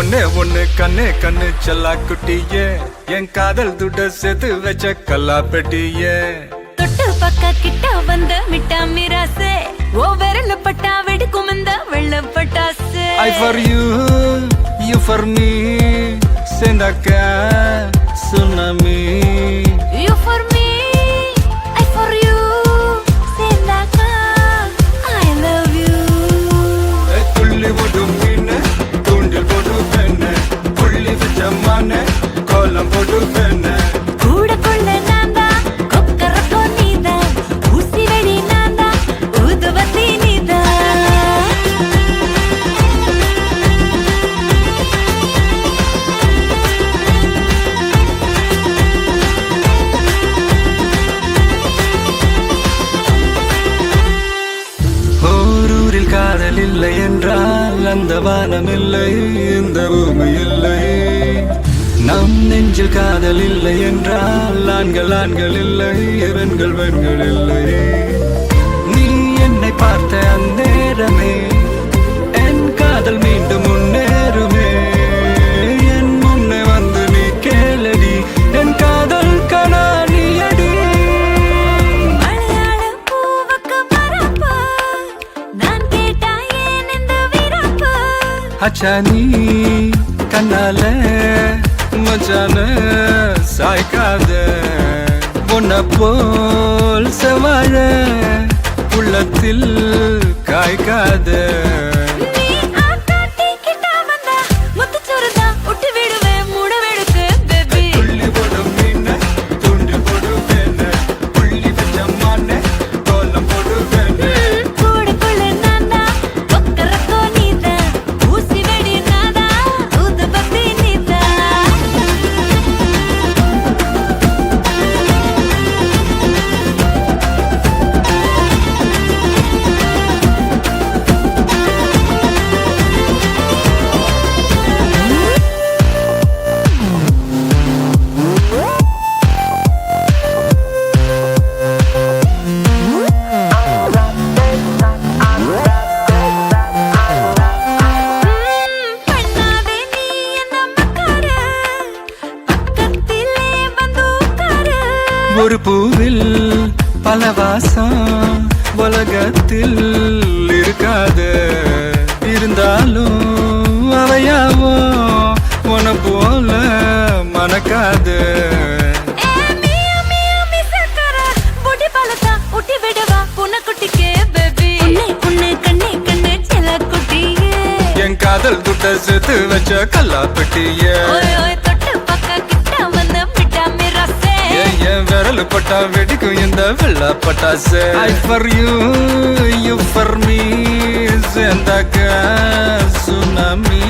ஒன்னே ஒண்ணு கண்ணே கண்ணு செல்லா குட்டியே என் காதல் துட்ட சேர்த்து வச்ச கல்லா பெட்டியே தொட்டு பக்க கிட்ட வந்த மிட்டா மிராசே ஓ விரல பட்டா வெடிக்கும் இந்த வெள்ள பட்டாசு I for you, you for me சேர்ந்தாக்க tsunami You for me, I for you சேர்ந்தாக்கா I love you துள்ளி போடும் மீன் தூண்டில் போட்டு பெண்ண புள்ளி வச்ச மான கோலம் போட்டு பெண்ண கூட கொள்ள நான்தா கொக்கரக்கோ நீதா ஊசி வெடி நான்தா ஊதுவத்தி நீதா ஓரூரில் காதல் இல்லை என்றால் அந்த வானம் இல்லை இந்த பூமி இல்லை நம் நெஞ்சில் காதல் இல்லை என்றால் ஆண்கள் ஆண்கள் இல்லை பெண்கள் பெண்கள் இல்லை நீ என்னை பார்த்த அந்நேரமே என் காதல் மீண்டும் முன்னேறுமே என் முன்னே வந்து நீ கேளடி என் காதல் கனானியடி மலையாள பூவுக்கு பரப்பு நான் கேட்டா ஏன் இந்த விரப்பு அச்சா நீ கண்ணால மச்சான சாய்க்காத பொன்ன போல் செவாழ உள்ளத்தில் காய்க்காத நீ ஆட்டாட்டி கிட்ட வந்தா முத்துச்சோறுதா ஒட்டி விடுவேன் மூட வெடுக்கு பேபி துள்ளி போடும் மீன் தூண்டி போடும் வேண புள்ளி வச்ச மான கோலம் போடும் வேண கூட கொள்ள நான்தா கொக்கரக்கோ நீதா ஊசி வெடி நான்தா ஊதுபத்தி நீதா பண்ணாதே நீ என்ன மக்கார பக்கத்திலே வந்து உட்காரு ஒரு பூவில் பல வாசம் உலகத்தில் இருக்காது இருந்தாலும் அவையாவோ உன போல மணக்காது மியா சக்கர பொடி பழத்தா ஊட்டி விடவா புனக்குட்டிக்கே பேபி உன்னை கண்ணே கண்ணே செல்ல குட்டியே என் காதல் துட்ட சேர்த்து வச்ச கல்லா பெட்டியே ஓய் ஓய் தொட்டு பக்க கிட்ட வந்த மிட்டா மிராசே என் விரல் பட்டா வெடிக்கும் இந்த வெள்ள பட்டாசு I for you, you for me சேர்ந்தாக்க சுனாமி